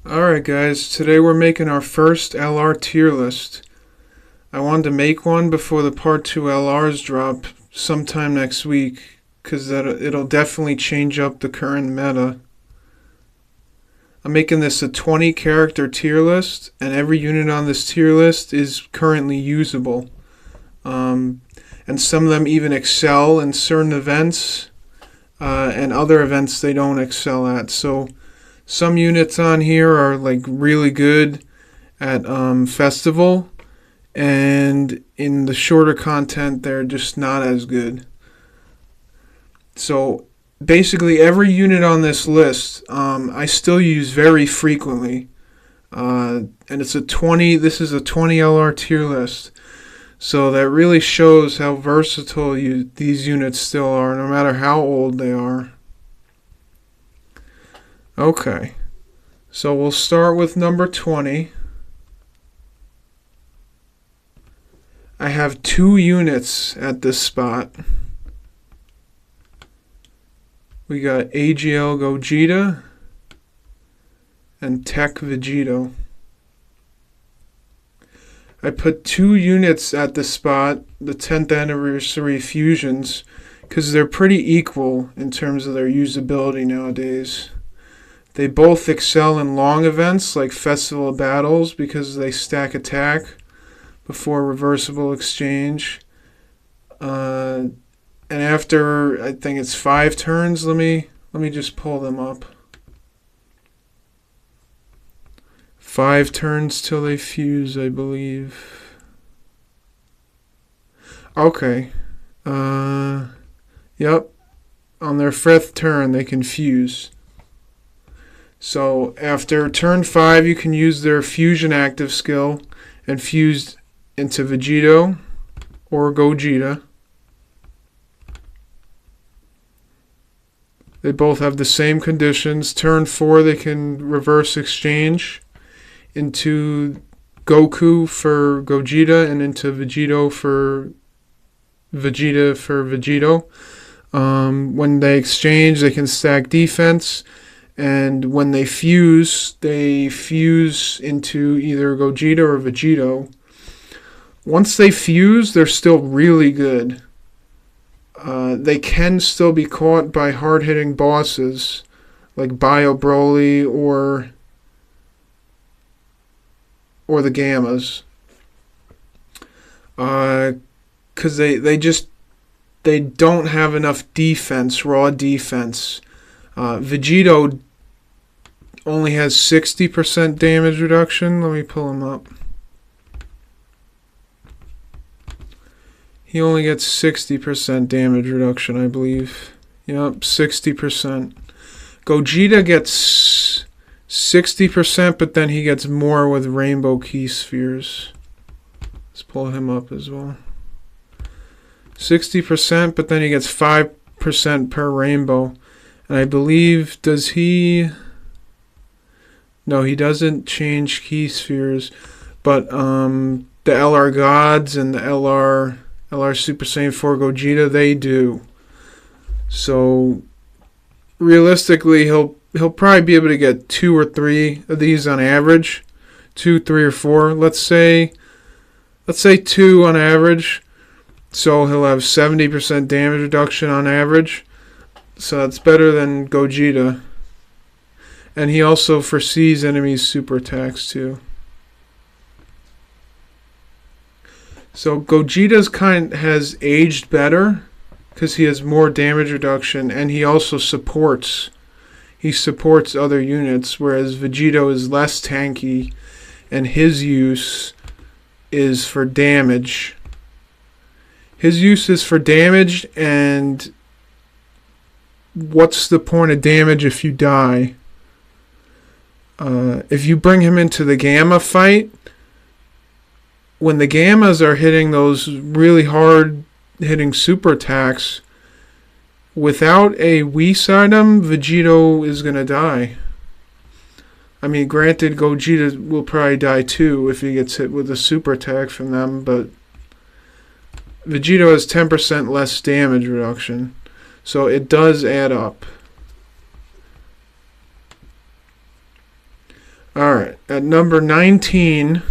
Alright guys, today we're making our first LR tier list. I wanted to make one before the part 2 LRs drop sometime next week, because it'll definitely change up the current meta. I'm making this a 20 character tier list, and every unit on this tier list is currently usable. And some of them even excel in certain events, and other events they don't excel at. So some units on here are like really good at festival, and in the shorter content they're just not as good. So basically every unit on this list I still use very frequently, and it's a 20. This is a 20 LR tier list, so that really shows how versatile these units still are, no matter how old they are. Okay, so we'll start with number 20. I have 2 units at this spot. We got AGL Gogeta and Tech Vegito. I put 2 units at the spot, the 10th anniversary fusions, because they're pretty equal in terms of their usability nowadays. They both excel in long events like Festival of Battles because they stack attack before reversible exchange. And after, I think it's 5 turns, let me just pull them up. 5 turns till they fuse, I believe. Okay. Yep. On their 5th turn, they can fuse. So after turn 5, you can use their fusion active skill and fuse into Vegito or Gogeta. They both have the same conditions. Turn 4, they can reverse exchange into Goku for Gogeta and into Vegeta for Vegito. When they exchange, they can stack defense, and when they fuse into either Gogeta or Vegito. Once they fuse, they're still really good. They can still be caught by hard-hitting bosses like Bio Broly or the Gammas, because they don't have enough defense, raw defense. Vegito only has 60% damage reduction. Let me pull him up. He only gets 60% damage reduction, I believe. Yep, 60%. Gogeta gets 60%, but then he gets more with Rainbow Key Spheres. Let's pull him up as well. 60%, but then he gets 5% per rainbow. And I believe, does he... No, he doesn't change Key Spheres, but the LR Gods and the LR Super Saiyan 4 Gogeta, they do. So realistically, he'll probably be able to get 2 or 3 of these on average. 2, 3, or 4. Let's say 2 on average. So he'll have 70% damage reduction on average. So that's better than Gogeta. And he also foresees enemies' super attacks too. So Gogeta's has aged better because he has more damage reduction, and he also supports other units, whereas Vegito is less tanky and his use is for damage. His use is for damage, and what's the point of damage if you die? If you bring him into the Gamma fight, when the Gammas are hitting those really hard hitting super attacks, without a Whis item, Vegito is going to die. I mean, granted, Gogeta will probably die too if he gets hit with a super attack from them, but Vegito has 10% less damage reduction, so it does add up. Alright, at number 19,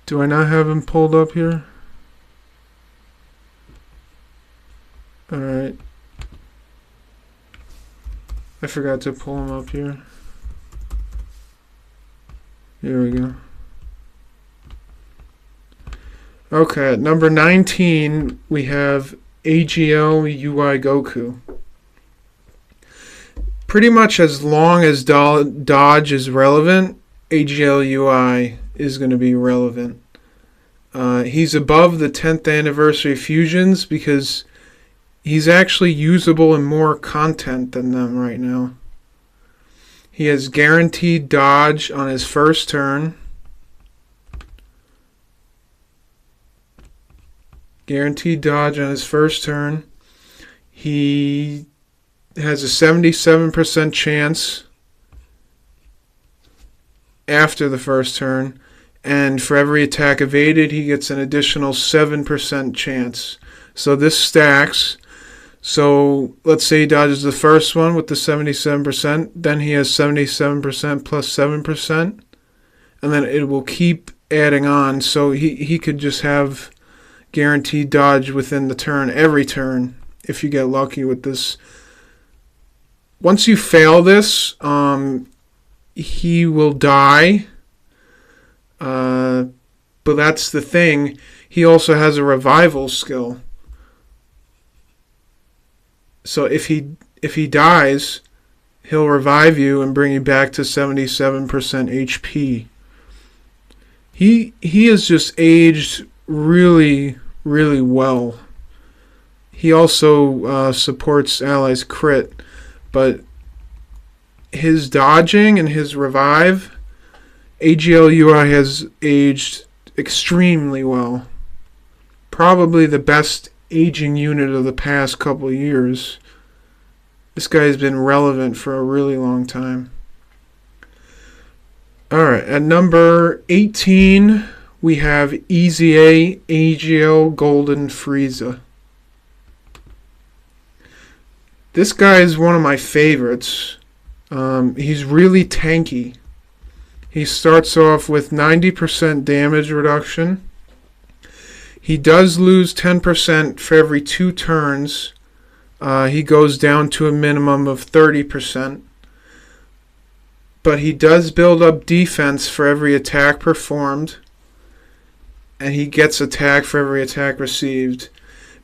do I not have him pulled up here? Alright. I forgot to pull him up here. Here we go. Okay, at number 19, we have AGL UI Goku. Pretty much as long as Dodge is relevant, AGL UI is going to be relevant. He's above the 10th anniversary fusions because he's actually usable in more content than them right now. He has guaranteed dodge on his first turn. Guaranteed dodge on his first turn. He has a 77% chance after the first turn. And for every attack evaded, he gets an additional 7% chance. So this stacks. So let's say he dodges the first one with the 77%. Then he has 77% plus 7%. And then it will keep adding on. So he could just have guaranteed dodge within the turn, every turn, if you get lucky with this. Once you fail this, he will die. But that's the thing. He also has a revival skill. So if he dies, he'll revive you and bring you back to 77% HP. He has just aged really, really well. He also supports allies crit, but his dodging and his revive, AGL UI has aged extremely well. Probably the best aging unit of the past couple of years. This guy's been relevant for a really long time. Alright, at number 18, we have EZA AGL Golden Frieza. This guy is one of my favorites. He's really tanky. He starts off with 90% damage reduction. He does lose 10% for every 2 turns. He goes down to a minimum of 30%. But he does build up defense for every attack performed. And he gets attack for every attack received.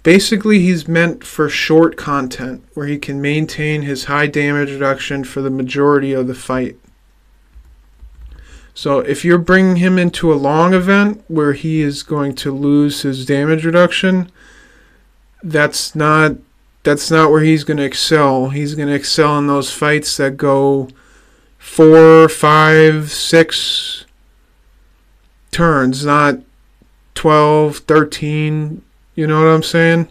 Basically, he's meant for short content, where he can maintain his high damage reduction for the majority of the fight. So if you're bringing him into a long event where he is going to lose his damage reduction, that's not where he's going to excel. He's going to excel in those fights that go 4, 5, 6 turns, not 12, 13. You know what I'm saying?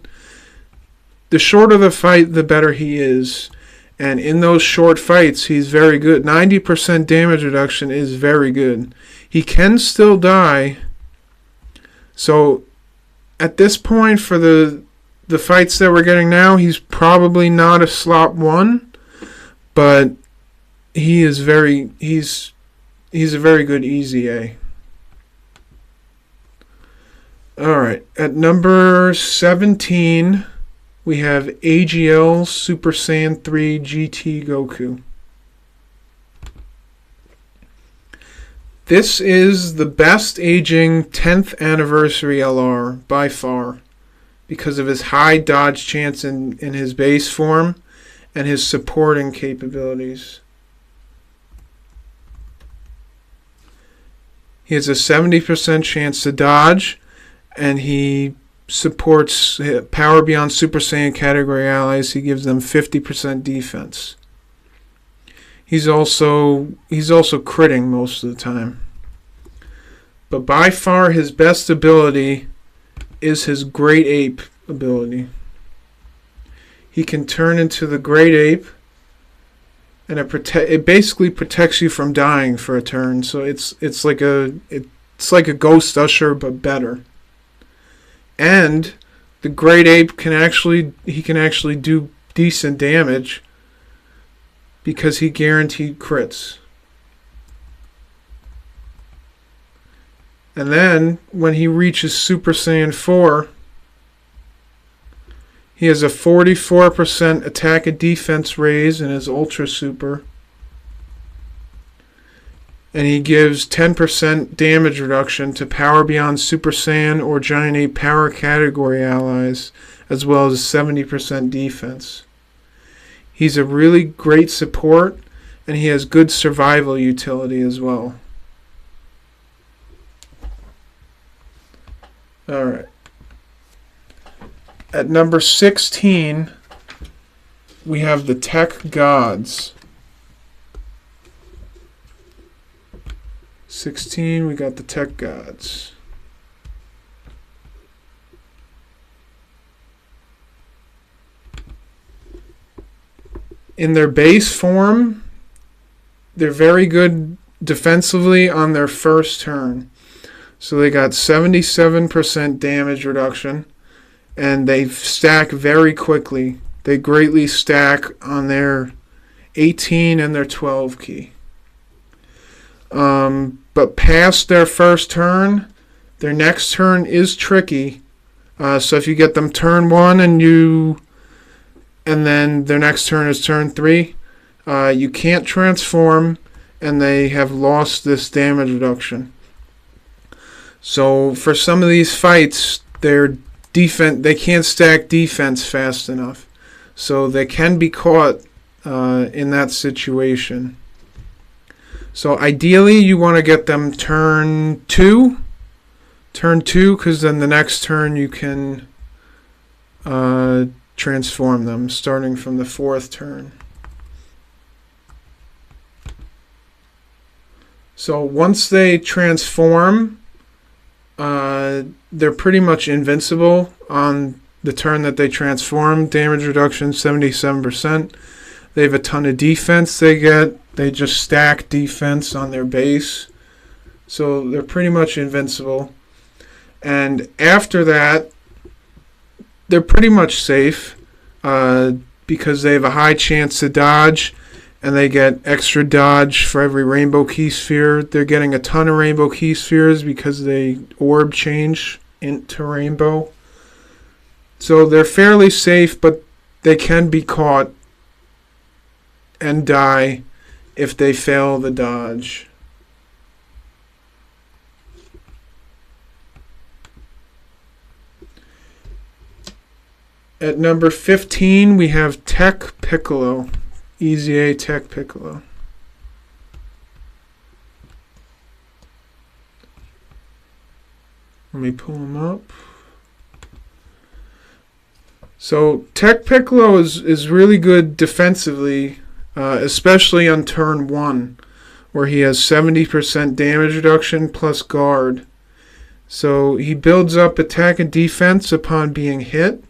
The shorter the fight, the better he is. And in those short fights, he's very good. 90% damage reduction is very good. He can still die. So at this point, for the fights that we're getting now, he's probably not a slot 1. But he is he's a very good EZA. Alright, at number 17, we have AGL Super Saiyan 3 GT Goku. This is the best aging 10th anniversary LR by far because of his high dodge chance in his base form and his supporting capabilities. He has a 70% chance to dodge, and he supports Power Beyond Super Saiyan category allies. He gives them 50% defense. He's also critting most of the time. But by far his best ability is his Great Ape ability. He can turn into the Great Ape, and it basically protects you from dying for a turn. So it's like a Ghost Usher but better. And the Great Ape can actually do decent damage because he guaranteed crits. And then when he reaches Super Saiyan 4, he has a 44% attack and defense raise in his Ultra Super. And he gives 10% damage reduction to Power Beyond Super Saiyan or Giant Ape Power category allies, as well as 70% defense. He's a really great support, and he has good survival utility as well. Alright. At number 16, we have the Tech Gods. 16, we got the Tech Gods. In their base form, they're very good defensively on their first turn. So they got 77% damage reduction, and they stack very quickly. They greatly stack on their 18 and their 12 key. But past their first turn, their next turn is tricky. So if you get them turn 1 and then their next turn is turn 3, you can't transform, and they have lost this damage reduction. So for some of these fights, they can't stack defense fast enough. So they can be caught in that situation. So ideally, you want to get them turn 2. Turn 2, because then the next turn you can transform them, starting from the 4th turn. So once they transform, they're pretty much invincible on the turn that they transform. Damage reduction 77%. They have a ton of defense they get. They just stack defense on their base. So they're pretty much invincible. And after that, they're pretty much safe because they have a high chance to dodge, and they get extra dodge for every rainbow key sphere. They're getting a ton of rainbow key spheres because they orb change into rainbow. So they're fairly safe, but they can be caught and die if they fail the dodge. At number 15, we have Tech Piccolo. EZA Tech Piccolo. Let me pull him up. So Tech Piccolo is really good defensively, especially on turn 1, where he has 70% damage reduction plus guard. So he builds up attack and defense upon being hit,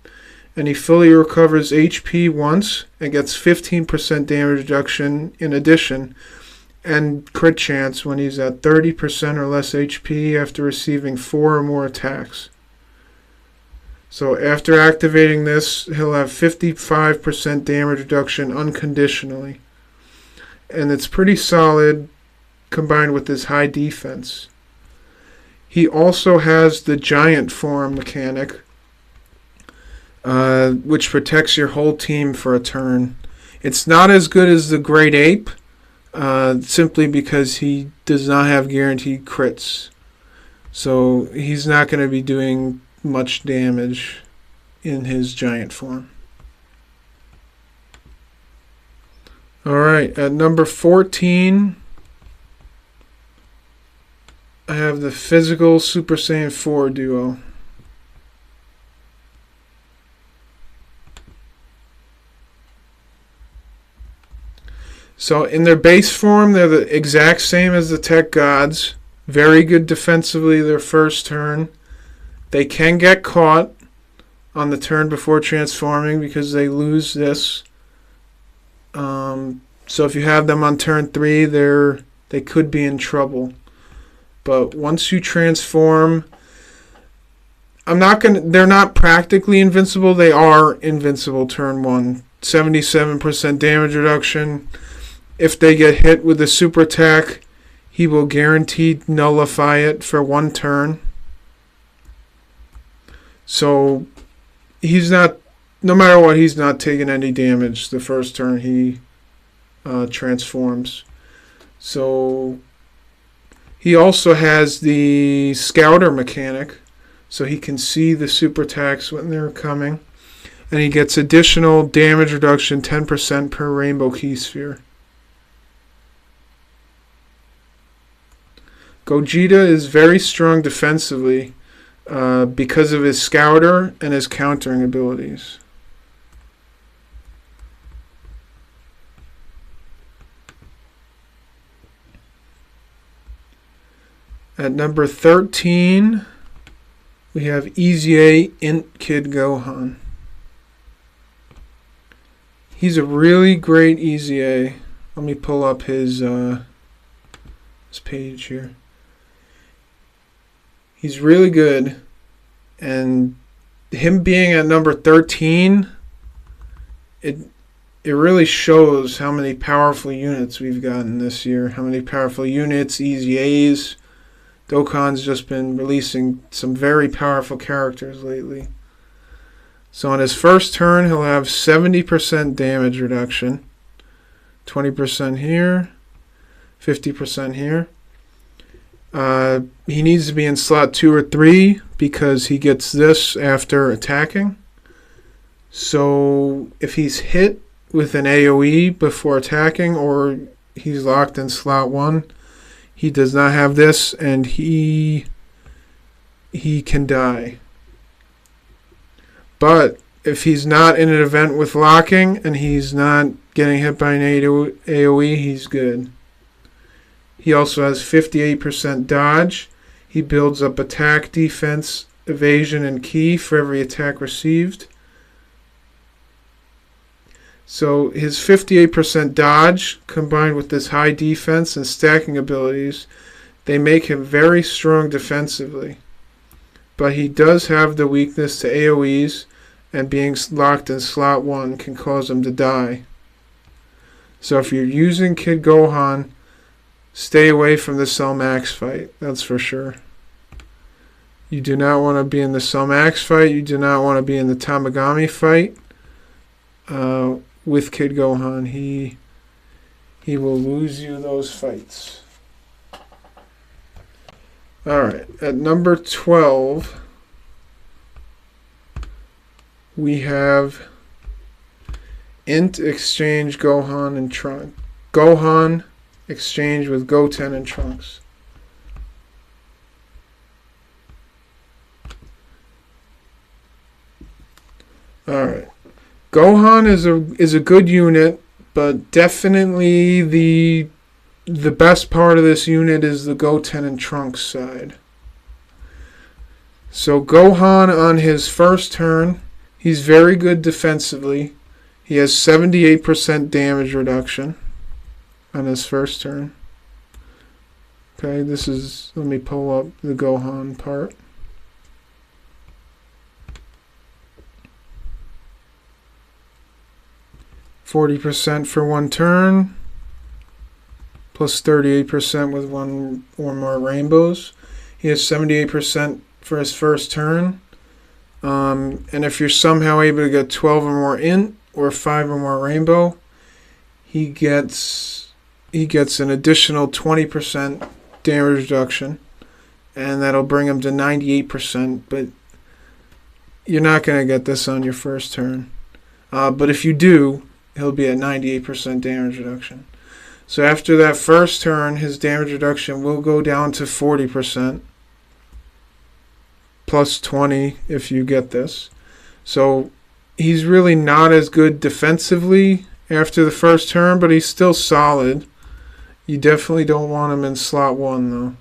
and he fully recovers HP once and gets 15% damage reduction in addition, and crit chance when he's at 30% or less HP after receiving 4 or more attacks. So after activating this, he'll have 55% damage reduction unconditionally. And it's pretty solid combined with his high defense. He also has the giant form mechanic, which protects your whole team for a turn. It's not as good as the Great Ape, simply because he does not have guaranteed crits. So he's not going to be doing much damage in his giant form. Alright, at number 14, I have the physical Super Saiyan 4 duo. So in their base form, they're the exact same as the Tech Gods. Very good defensively their first turn. They can get caught on the turn before transforming because they lose this. So if you have them on turn 3, they could be in trouble. But once you transform, they're not practically invincible. They are invincible turn 1. 77% damage reduction. If they get hit with a super attack, he will guaranteed nullify it for 1 turn. So he's not, no matter what, he's not taking any damage the first turn he transforms. So he also has the Scouter mechanic, so he can see the super attacks when they're coming. And he gets additional damage reduction 10% per rainbow key sphere. Gogeta is very strong defensively because of his Scouter and his countering abilities. At number 13, we have Easy A Int Kid Gohan. He's a really great Easy A. Let me pull up his page here. He's really good, and him being at number 13, it really shows how many powerful units we've gotten this year. How many powerful units, Easy A's. Dokkan's just been releasing some very powerful characters lately. So on his first turn, he'll have 70% damage reduction. 20% here. 50% here. He needs to be in slot 2 or 3 because he gets this after attacking. So if he's hit with an AoE before attacking, or he's locked in slot 1, he does not have this, and he can die. But if he's not in an event with locking and he's not getting hit by an AoE, he's good. He also has 58% dodge. He builds up attack, defense, evasion, and ki for every attack received. So his 58% dodge combined with this high defense and stacking abilities, they make him very strong defensively. But he does have the weakness to AoEs, and being locked in slot 1 can cause him to die. So if you're using Kid Gohan, stay away from the Cell Max fight, that's for sure. You do not want to be in the Cell Max fight. You do not want to be in the Tamagami fight with Kid Gohan. He will lose you those fights. Alright, at number 12, we have Int exchange Gohan and Trunks. Gohan exchange with Goten and Trunks. Alright. Gohan is a good unit, but definitely the best part of this unit is the Goten and Trunks side. So Gohan on his first turn, he's very good defensively. He has 78% damage reduction on his first turn. Okay, let me pull up the Gohan part. %40 for 1 turn, plus 38% with 1 or more rainbows. He has 78% for his first turn. And if you're somehow able to get 12 or more int or 5 or more rainbow, he gets an additional 20% damage reduction, and that'll bring him to 98%. But you're not going to get this on your first turn. But if you do, he'll be at 98% damage reduction. So after that first turn, his damage reduction will go down to 40%. Plus 20 if you get this. So he's really not as good defensively after the first turn, but he's still solid. You definitely don't want him in slot 1 though.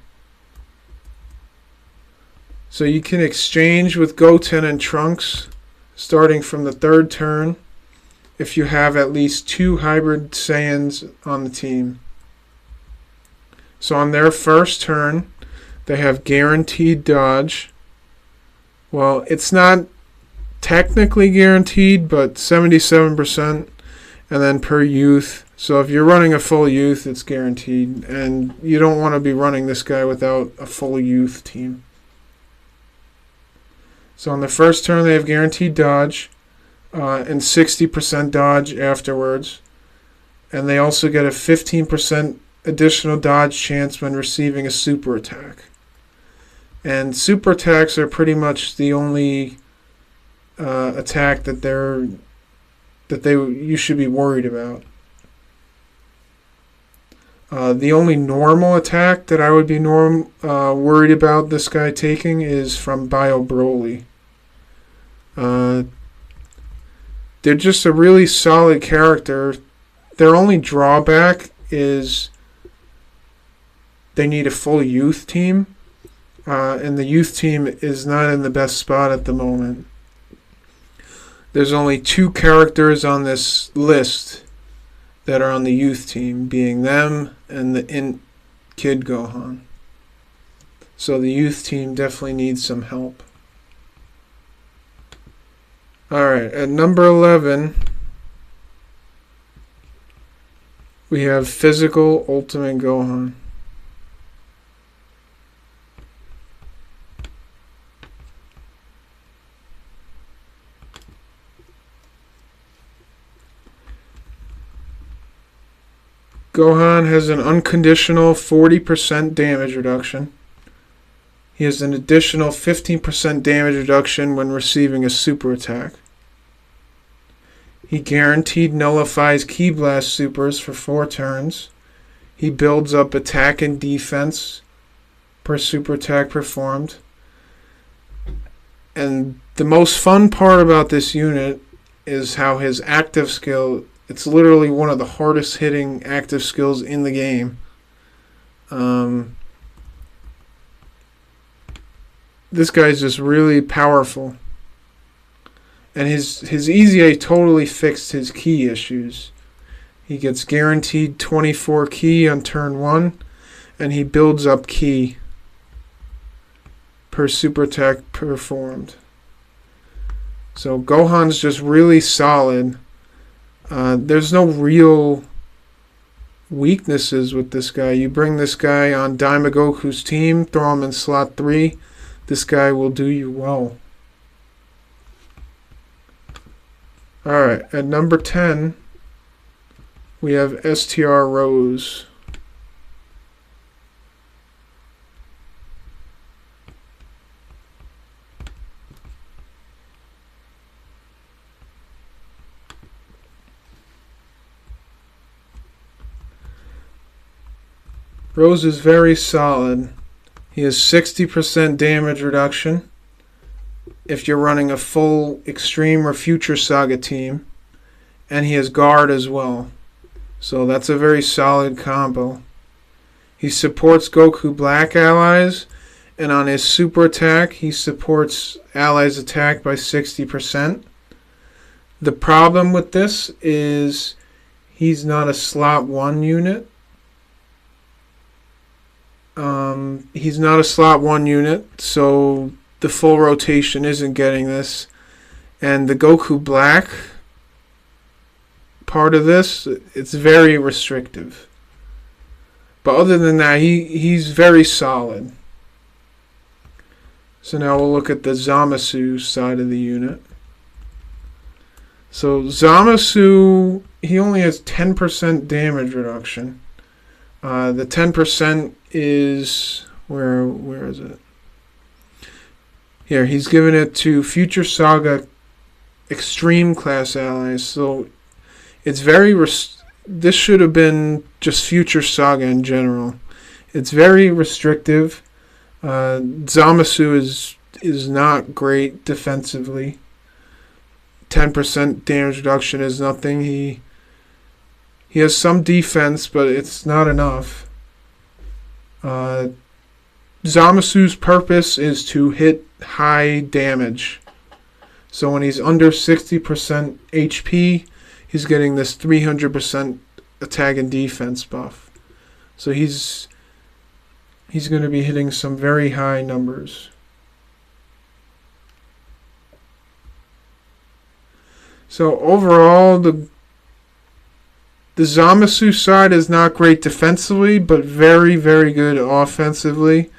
So you can exchange with Goten and Trunks starting from the 3rd turn if you have at least 2 hybrid Saiyans on the team. So on their first turn, they have guaranteed dodge. Well, it's not technically guaranteed, but 77%. and then per youth. So if you're running a full youth, it's guaranteed, and you don't want to be running this guy without a full youth team. So on the first turn, they have guaranteed dodge and 60% dodge afterwards. And they also get a 15% additional dodge chance when receiving a super attack. And super attacks are pretty much the only attack that you should be worried about. The only normal attack that I would be worried about this guy taking is from Bio Broly. They're just a really solid character. Their only drawback is they need a full youth team, and the youth team is not in the best spot at the moment. There's only 2 characters on this list that are on the youth team, being them and the Kid Gohan. So the youth team definitely needs some help. Alright, at number 11, we have Physical Ultimate Gohan. Gohan has an unconditional 40% damage reduction. He has an additional 15% damage reduction when receiving a super attack. He guaranteed nullifies Ki Blast supers for 4 turns. He builds up attack and defense per super attack performed. And the most fun part about this unit is how his active skill, it's literally one of the hardest hitting active skills in the game. This guy's just really powerful. And his EZA totally fixed his ki issues. He gets guaranteed 24 ki on turn 1, and he builds up ki per super attack performed. So Gohan's just really solid. There's no real weaknesses with this guy. You bring this guy on Daimagoku's team, throw him in slot 3, this guy will do you well. Alright, at number 10, we have STR Rose. Rose is very solid. He has 60% damage reduction if you're running a full Extreme or Future Saga team, and he has guard as well. So that's a very solid combo. He supports Goku Black allies, and on his super attack, he supports allies' attack by 60%. The problem with this is he's not a slot 1 unit. He's not a slot 1 unit, so the full rotation isn't getting this. And the Goku Black part of this, it's very restrictive. But other than that, he's very solid. So now we'll look at the Zamasu side of the unit. So Zamasu, he only has 10% damage reduction. The 10% is, where is it? Here, he's given it to Future Saga Extreme class allies. So it's very, this should have been just Future Saga in general. It's very restrictive. Zamasu is not great defensively. 10% damage reduction is nothing. He has some defense, but it's not enough. Zamasu's purpose is to hit high damage. So when he's under 60% HP, he's getting this 300% attack and defense buff. So he's going to be hitting some very high numbers. So overall, The Zamasu side is not great defensively, but very, very good offensively.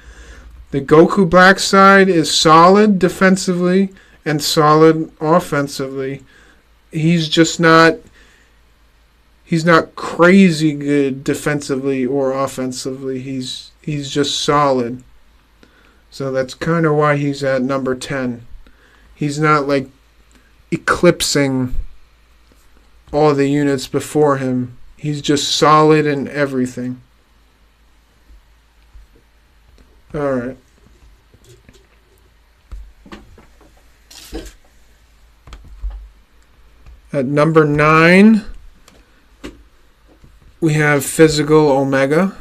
The Goku Black side is solid defensively and solid offensively. He's not crazy good defensively or offensively. He's just solid. So that's kind of why he's at number 10. He's not like eclipsing all the units before him. He's just solid in everything. Alright. At number 9, we have Physical Omega.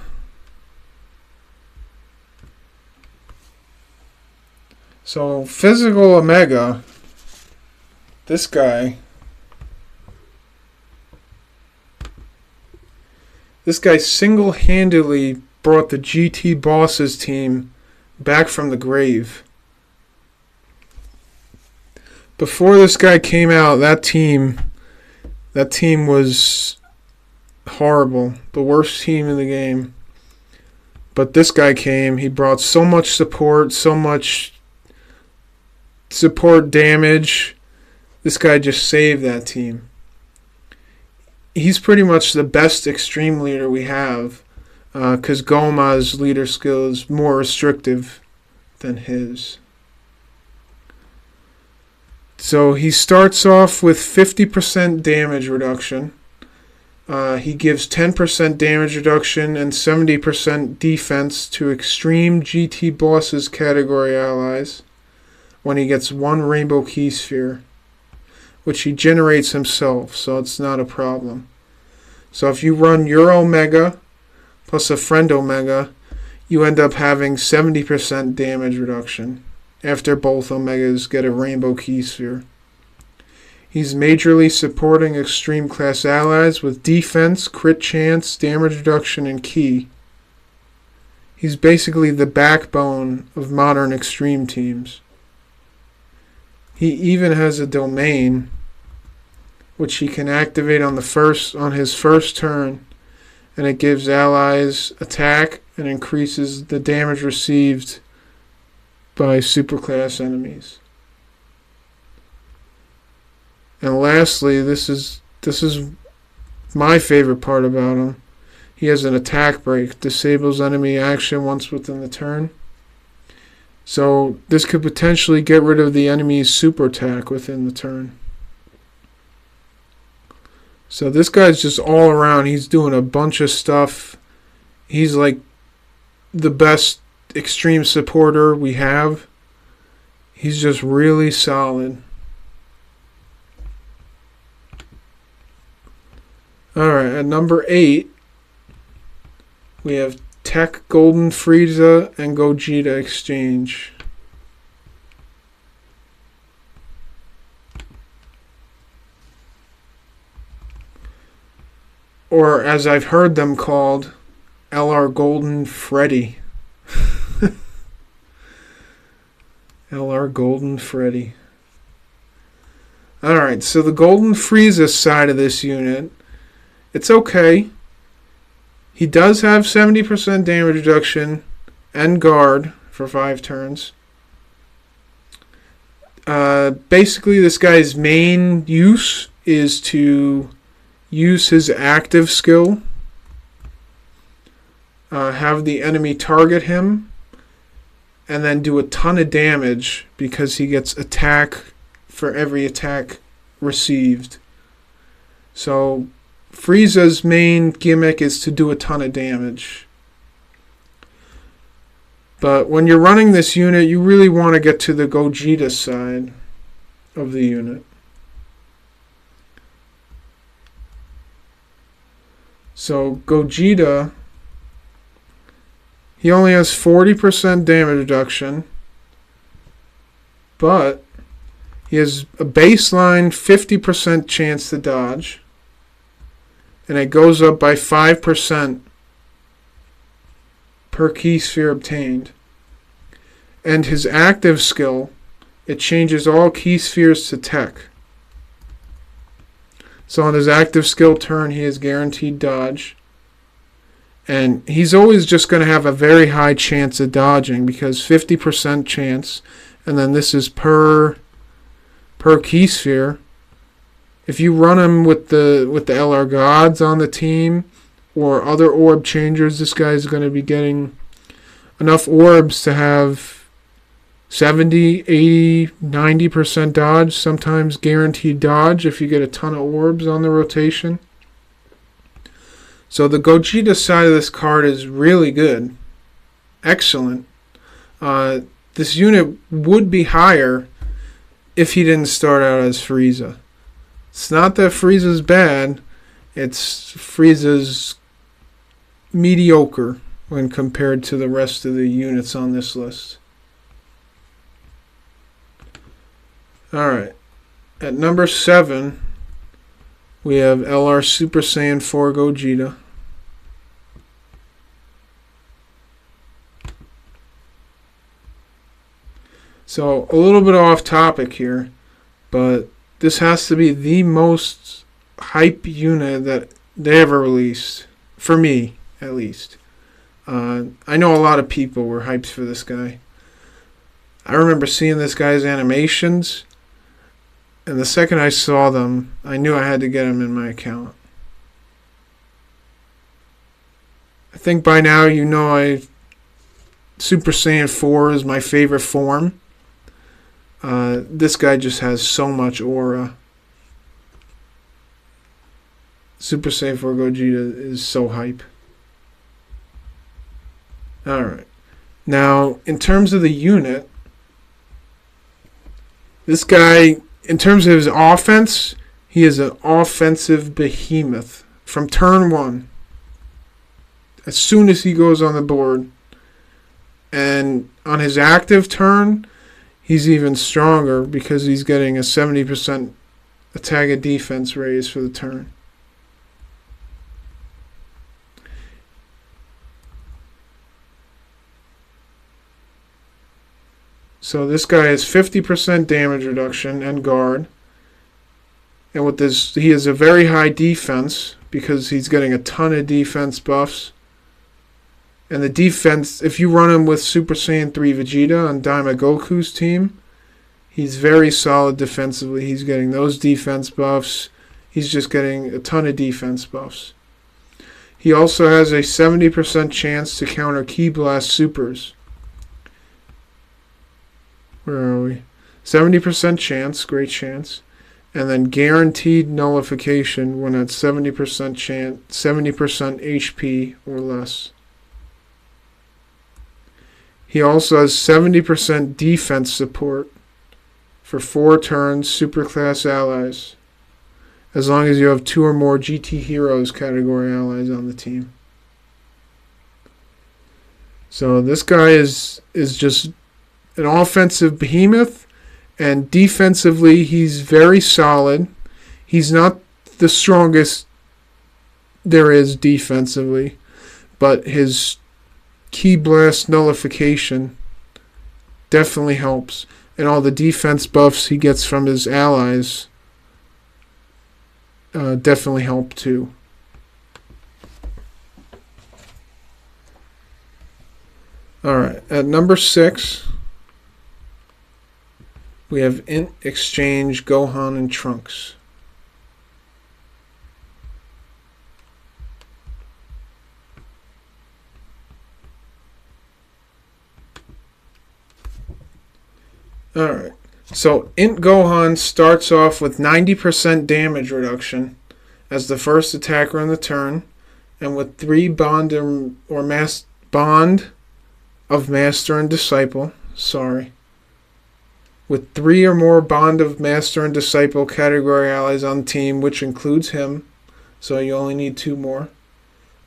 So, Physical Omega, this guy single-handedly brought the GT Bosses team back from the grave. Before this guy came out, that team was horrible, the worst team in the game. But this guy came, he brought so much support damage. This guy just saved that team. He's pretty much the best extreme leader we have, because Goma's leader skill is more restrictive than his. So he starts off with 50% damage reduction. He gives 10% damage reduction and 70% defense to extreme GT Bosses category allies when he gets 1 Rainbow Key Sphere, which he generates himself, so it's not a problem. So if you run your Omega plus a friend Omega, you end up having 70% damage reduction after both Omegas get a Rainbow Key Sphere. He's majorly supporting extreme class allies with defense, crit chance, damage reduction, and ki. He's basically the backbone of modern extreme teams. He even has a domain which he can activate on his first turn, and it gives allies attack and increases the damage received by superclass enemies. And lastly, this is my favorite part about him. He has an attack break, disables enemy action once within the turn. So this could potentially get rid of the enemy's super attack within the turn. So this guy's just all around. He's doing a bunch of stuff. He's like the best extreme supporter we have. He's just really solid. Alright, at number 8, we have Tech Golden Frieza and Gogeta Exchange. Or as I've heard them called, LR Golden Freddy. LR Golden Freddy. Alright, so the Golden Frieza side of this unit, it's okay. He does have 70% damage reduction and guard for 5 turns. Basically, this guy's main use is to use his active skill, have the enemy target him, and then do a ton of damage because he gets attack for every attack received. So Frieza's main gimmick is to do a ton of damage. But when you're running this unit, you really want to get to the Gogeta side of the unit. So Gogeta, he only has 40% damage reduction, but he has a baseline 50% chance to dodge, and it goes up by 5% per key sphere obtained. And his active skill, it changes all key spheres to tech. So on his active skill turn, he has guaranteed dodge. And he's always just going to have a very high chance of dodging because 50% chance. And then this is per key sphere. If you run him with the LR gods on the team or other orb changers, this guy's going to be getting enough orbs to have 70, 80, 90% dodge, sometimes guaranteed dodge if you get a ton of orbs on the rotation. So the Gogeta side of this card is really good. Excellent. This unit would be higher if he didn't start out as Frieza. It's not that Frieza's bad, it's Frieza's mediocre when compared to the rest of the units on this list. Alright, at number 7, we have LR Super Saiyan 4 Gogeta. So, a little bit off topic here, but this has to be the most hype unit that they ever released. For me, at least. I know a lot of people were hyped for this guy. I remember seeing this guy's animations, and the second I saw them, I knew I had to get him in my account. I think by now you know Super Saiyan 4 is my favorite form. This guy just has so much aura. Super Saiyan 4 Gogeta is so hype. Alright. Now, in terms of the unit, this guy, in terms of his offense, he is an offensive behemoth from turn 1. As soon as he goes on the board. And on his active turn, he's even stronger because he's getting a 70% attack and defense raise for the turn. So this guy has 50% damage reduction and guard. And with this, he has a very high defense because he's getting a ton of defense buffs. And the defense, if you run him with Super Saiyan 3 Vegeta on Daima Goku's team, he's very solid defensively. He's getting those defense buffs. He's just getting a ton of defense buffs. He also has a 70% chance to counter Ki Blast Supers. Where are we? 70% chance, great chance. And then guaranteed nullification when at 70% chance, 70% HP or less. He also has 70% defense support for 4 turns superclass allies, as long as you have 2 or more GT Heroes category allies on the team. So this guy is just an offensive behemoth, and defensively he's very solid. He's not the strongest there is defensively, but his Ki Blast nullification definitely helps, and all the defense buffs he gets from his allies definitely help too. Alright, at number 6 we have Int Exchange Gohan and Trunks. Alright, so Int Gohan starts off with 90% damage reduction as the first attacker on the turn, and with 3 bond of Master and Disciple. With 3 or more Bond of Master and Disciple category allies on the team, which includes him, so you only need 2 more.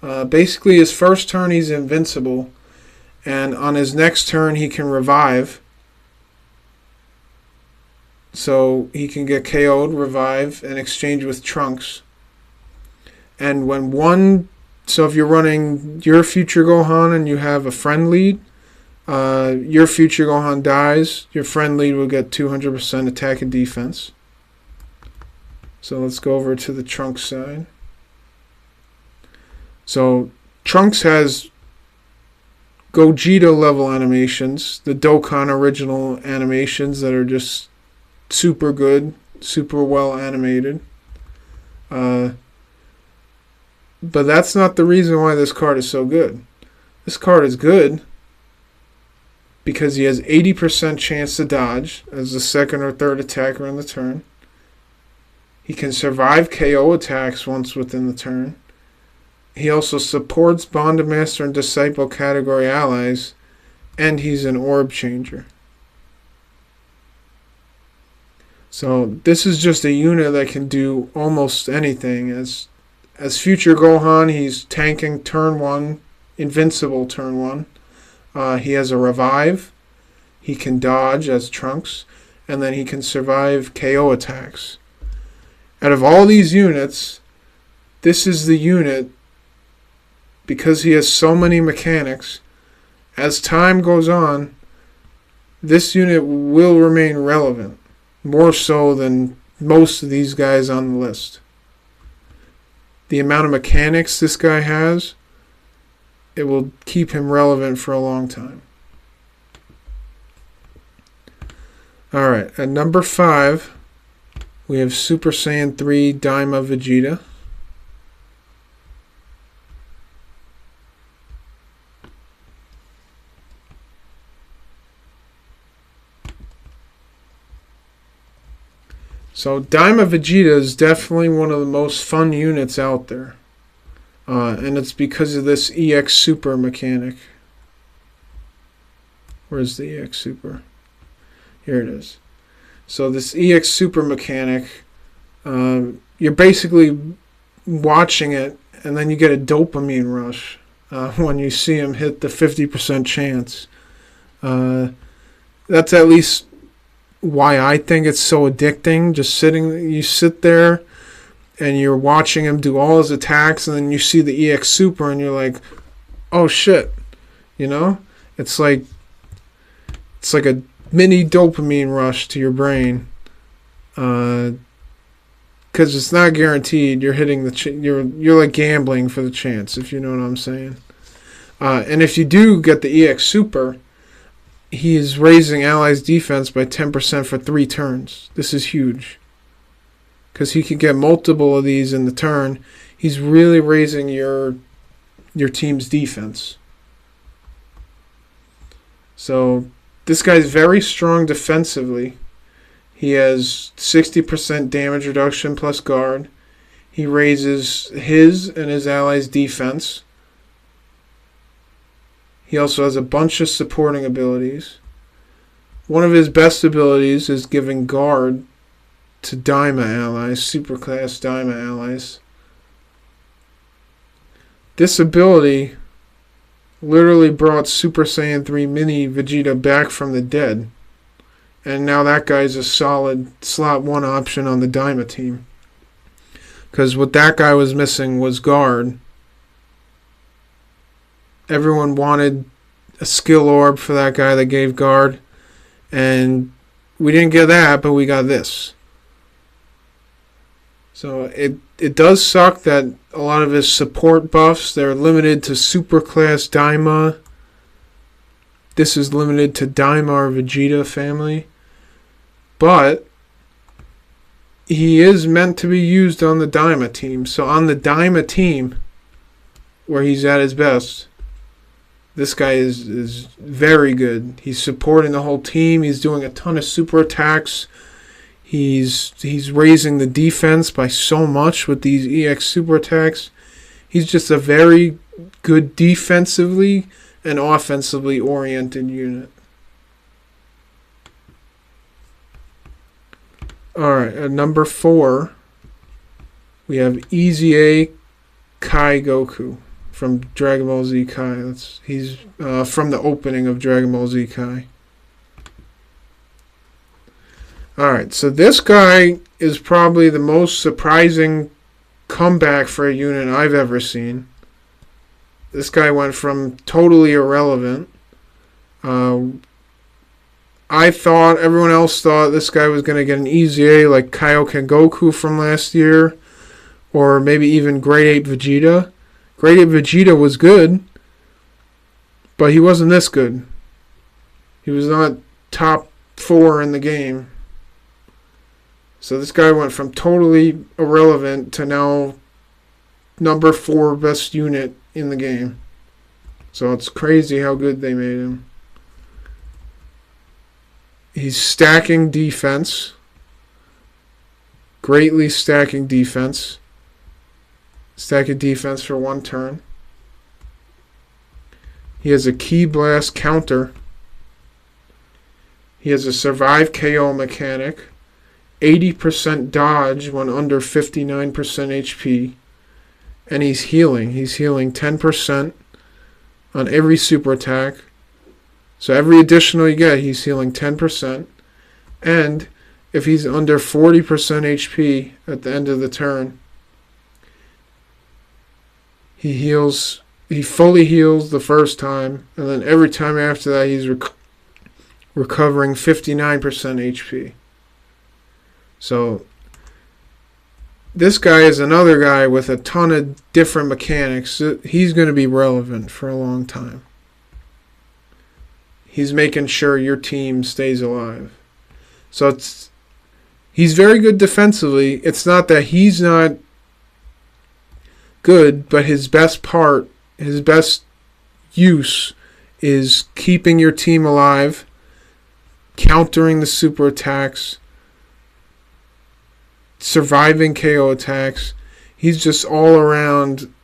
Basically, his first turn he's invincible, and on his next turn he can revive. So he can get KO'd, revive, and exchange with Trunks. And so if you're running your future Gohan and you have a friend lead, your future Gohan dies, your friend lead will get 200% attack and defense. So let's go over to the Trunks side. So Trunks has Gogeta level animations, the Dokkan original animations that are just super good, super well animated. But that's not the reason why this card is so good. This card is good because he has 80% chance to dodge as the second or third attacker in the turn. He can survive KO attacks once within the turn. He also supports Bond of Master and Disciple category allies, and he's an orb changer. So this is just a unit that can do almost anything. As Future Gohan, he's tanking turn 1, invincible turn 1. He has a revive. He can dodge as Trunks, and then he can survive KO attacks. Out of all these units, this is the unit, because he has so many mechanics, as time goes on, this unit will remain relevant, more so than most of these guys on the list. The amount of mechanics this guy has, it will keep him relevant for a long time. Alright, at number 5, we have Super Saiyan 3 Daima Vegeta. So Daima Vegeta is definitely one of the most fun units out there. And it's because of this EX Super mechanic. Where's the EX Super? Here it is. So this EX Super mechanic, you're basically watching it, and then you get a dopamine rush when you see him hit the 50% chance. That's at least why I think it's so addicting. You sit there and you're watching him do all his attacks, and then you see the EX Super and you're like, oh shit, you know? It's like a mini dopamine rush to your brain, because it's not guaranteed. You're hitting you're like gambling for the chance, if you know what I'm saying. And if you do get the EX Super, he is raising allies' defense by 10% for 3 turns. This is huge, because he can get multiple of these in the turn. He's really raising your team's defense. So this guy's very strong defensively. He has 60% damage reduction plus guard. He raises his and his allies' defense. He also has a bunch of supporting abilities. One of his best abilities is giving guard to Daima allies, superclass Daima allies. This ability literally brought Super Saiyan 3 Mini Vegeta back from the dead. And now that guy's a solid slot 1 option on the Daima team. Because what that guy was missing was guard. Everyone wanted a skill orb for that guy that gave guard. And we didn't get that, but we got this. So it does suck that a lot of his support buffs, they're limited to superclass Daima. This is limited to Daima or Vegeta family. But he is meant to be used on the Daima team. So on the Daima team, where he's at his best, this guy is very good. He's supporting the whole team. He's doing a ton of super attacks. He's raising the defense by so much with these EX super attacks. He's just a very good defensively and offensively oriented unit. Alright, at number 4, we have Easy A Kai Goku from Dragon Ball Z Kai. He's from the opening of Dragon Ball Z Kai. Alright, so this guy is probably the most surprising comeback for a unit I've ever seen. This guy went from totally irrelevant. Everyone else thought this guy was going to get an easy A like Kaioken Goku from last year, or maybe even Grade 8 Vegeta. Grade 8 Vegeta was good, but he wasn't this good. He was not top 4 in the game. So this guy went from totally irrelevant to now number 4 best unit in the game. So it's crazy how good they made him. He's stacking defense. Greatly stacking defense. Stacking defense for 1 turn. He has a Ki Blast counter. He has a survive KO mechanic. 80% dodge when under 59% HP. And he's healing. He's healing 10% on every super attack. So every additional you get, he's healing 10%. And if he's under 40% HP at the end of the turn, he fully heals the first time, and then every time after that he's recovering 59% HP. So this guy is another guy with a ton of different mechanics. He's going to be relevant for a long time. He's making sure your team stays alive. So he's very good defensively. It's not that he's not good, but his best use is keeping your team alive, countering the super attacks, surviving KO attacks. He's just all around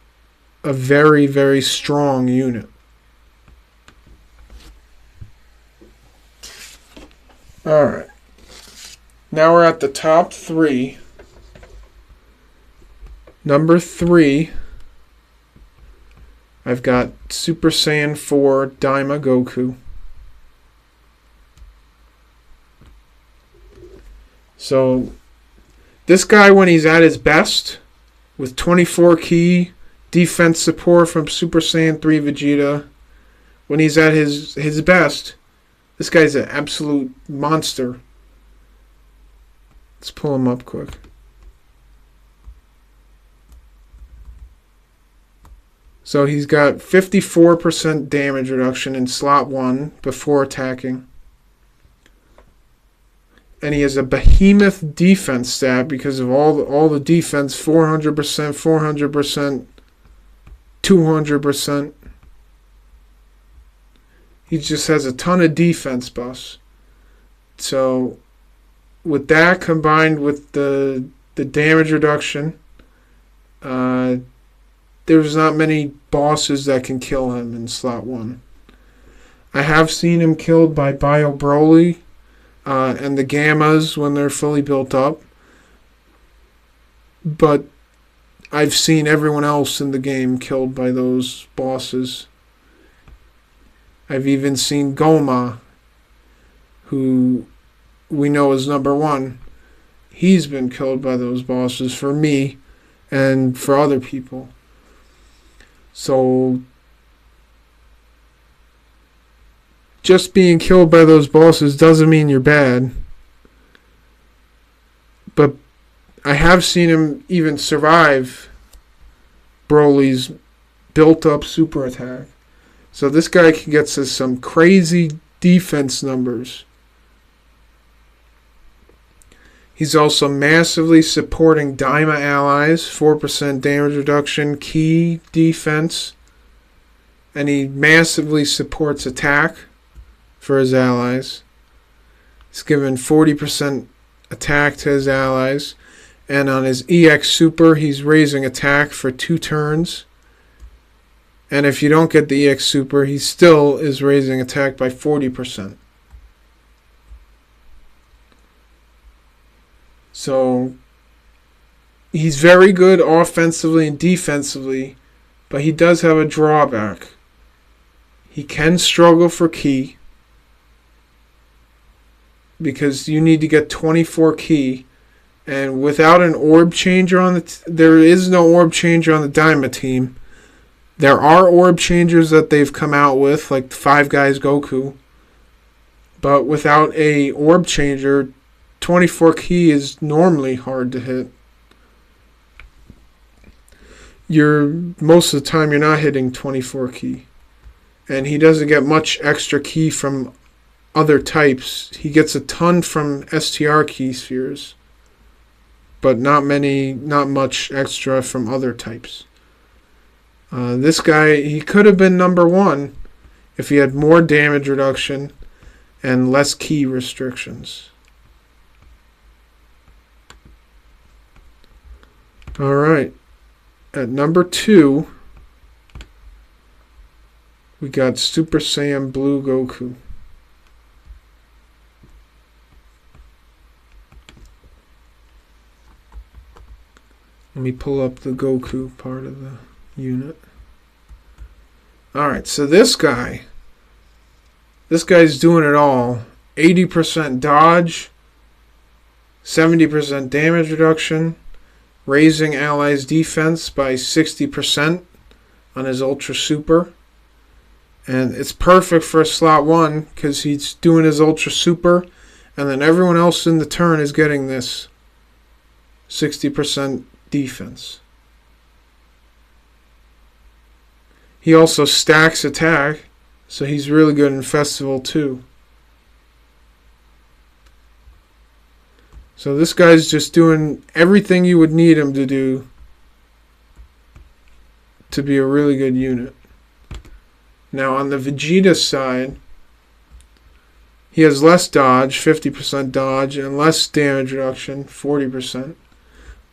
a very, very strong unit. Alright. Now we're at the top 3. Number 3, I've got Super Saiyan 4 Daima Goku. So this guy, when he's at his best, with 24 Ki, defense support from Super Saiyan 3 Vegeta, when he's at his best, this guy's an absolute monster. Let's pull him up quick. So he's got 54% damage reduction in slot 1 before attacking. And he has a behemoth defense stat because of all the defense, 400%, 400%, 200%. He just has a ton of defense buffs. So with that combined with the damage reduction, there's not many bosses that can kill him in slot 1. I have seen him killed by Bio Broly and the Gammas when they're fully built up. But I've seen everyone else in the game killed by those bosses. I've even seen Goma, who we know is number 1. He's been killed by those bosses for me and for other people. So just being killed by those bosses doesn't mean you're bad. But I have seen him even survive Broly's built-up super attack. So this guy can get us some crazy defense numbers. He's also massively supporting Daima allies, 4% damage reduction, Ki defense, and he massively supports attack for his allies. He's given 40% attack to his allies, and on his EX Super, he's raising attack for 2 turns. And if you don't get the EX Super, he still is raising attack by 40%. So he's very good offensively and defensively, but he does have a drawback. He can struggle for Ki because you need to get 24 Ki, and without an orb changer on there is no orb changer on the Daima team. There are orb changers that they've come out with, like the Five Guys Goku, But without a orb changer, 24 ki is normally hard to hit. Most of the time you're not hitting 24 ki. And he doesn't get much extra ki from other types. He gets a ton from STR ki spheres, but not much extra from other types. This guy, he could have been number 1 if he had more damage reduction and less ki restrictions. Alright, at number 2, we got Super Saiyan Blue Goku. Let me pull up the Goku part of the unit. Alright, so this guy's doing it all. 80% dodge, 70% damage reduction, raising allies' defense by 60% on his Ultra Super. And it's perfect for slot 1 because he's doing his Ultra Super, and then everyone else in the turn is getting this 60% defense. He also stacks attack, so he's really good in Festival too. So this guy's just doing everything you would need him to do to be a really good unit. Now on the Vegeta side, he has less dodge, 50% dodge, and less damage reduction, 40%.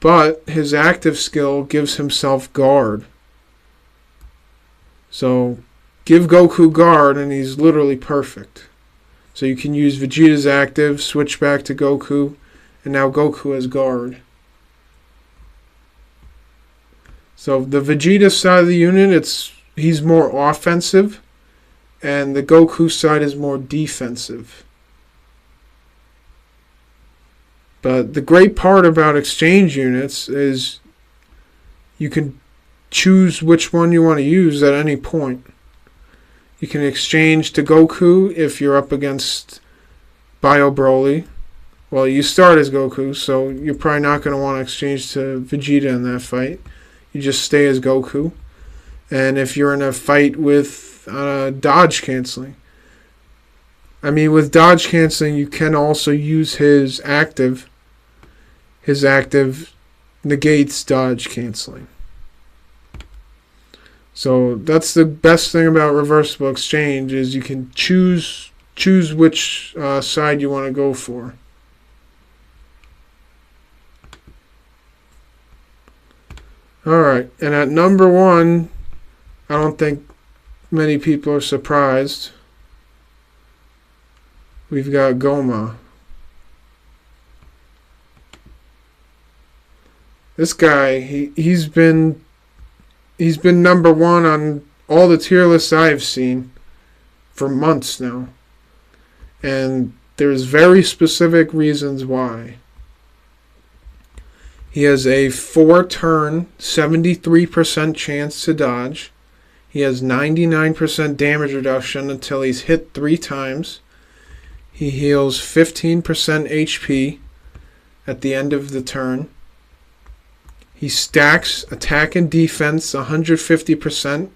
But his active skill gives himself guard. So give Goku guard and he's literally perfect. So you can use Vegeta's active, switch back to Goku, and now Goku has guard. So the Vegeta side of the unit, he's more offensive, and the Goku side is more defensive. But the great part about exchange units is you can choose which one you want to use at any point. You can exchange to Goku if you're up against Bio Broly. Well, you start as Goku, so you're probably not going to want to exchange to Vegeta in that fight. You just stay as Goku. And if you're in a fight with dodge canceling, with dodge canceling, you can also use his active. His active negates dodge canceling. So that's the best thing about reversible exchange, is you can choose which side you want to go for. Alright, and at number 1, I don't think many people are surprised. We've got Goma. This guy, he's been number 1 on all the tier lists I've seen for months now. And there's very specific reasons why. He has a 4-turn, 73% chance to dodge. He has 99% damage reduction until he's hit 3 times. He heals 15% HP at the end of the turn. He stacks attack and defense 150%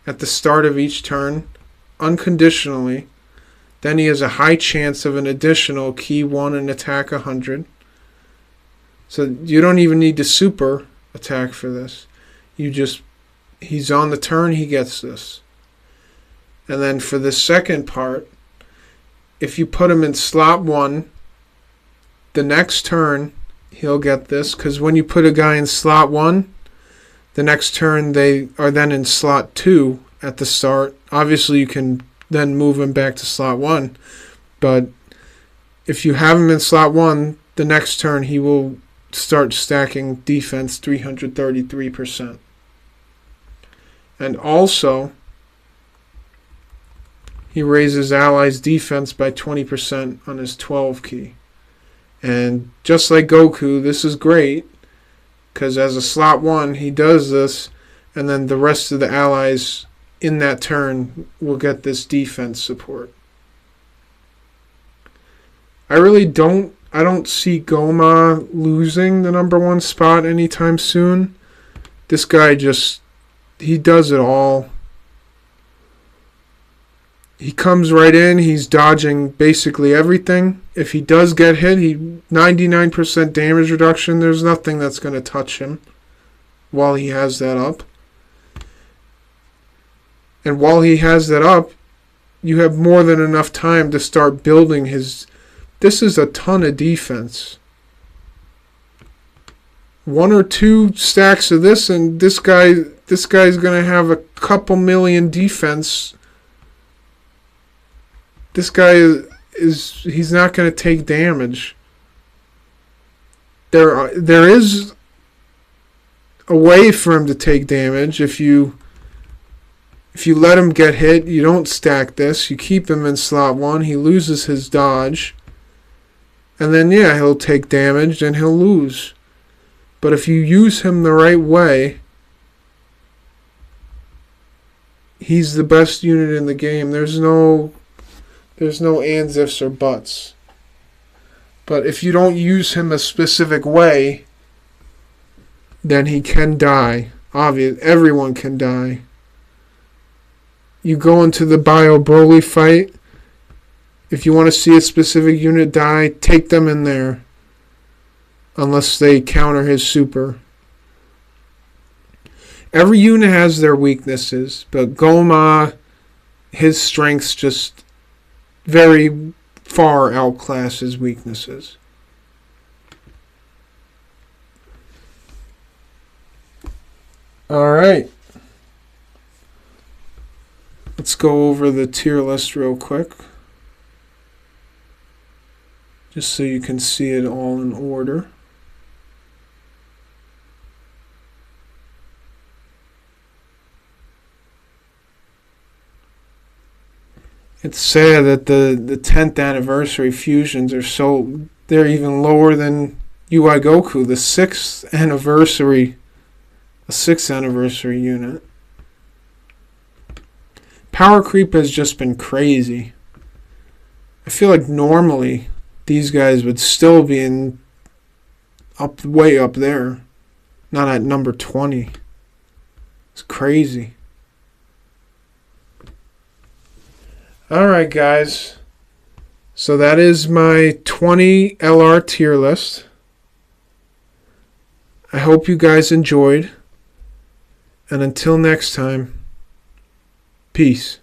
at the start of each turn, unconditionally. Then he has a high chance of an additional Ki 1 and attack 100. So you don't even need to super attack for this. He's on the turn, he gets this. And then for the second part, if you put him in slot 1, the next turn he'll get this, because when you put a guy in slot 1, the next turn they are then in slot 2 at the start. Obviously you can then move him back to slot 1, but if you have him in slot 1, the next turn he will start stacking defense 333%. And also, he raises allies' defense by 20% on his 12 ki. And just like Goku, this is great, because as a slot 1, he does this, and then the rest of the allies in that turn will get this defense support. I don't see Goma losing the #1 spot anytime soon. This guy he does it all. He comes right in. He's dodging basically everything. If he does get hit, 99% damage reduction. There's nothing that's going to touch him while he has that up. And while he has that up, you have more than enough time to start building his... This is a ton of defense. 1 or 2 stacks of this, and this guy's going to have a couple million defense. This guy he's not going to take damage. There is a way for him to take damage. If you let him get hit, you don't stack this. You keep him in slot 1. He loses his dodge. And then, yeah, he'll take damage and he'll lose. But if you use him the right way, he's the best unit in the game. There's no ands, ifs, or buts. But if you don't use him a specific way, then he can die. Obvious, everyone can die. You go into the Bio Broly fight. If you want to see a specific unit die, take them in there. Unless they counter his super. Every unit has their weaknesses, but Goma, his strengths just very far outclass his weaknesses. Alright. Let's go over the tier list real quick. Just so you can see it all in order. It's sad that the 10th anniversary fusions are they're even lower than UI Goku, the 6th anniversary unit. Power creep has just been crazy. I feel like normally these guys would still be way up there, not at number 20. It's crazy. Alright guys, so that is my 20 LR tier list. I hope you guys enjoyed, and until next time, peace.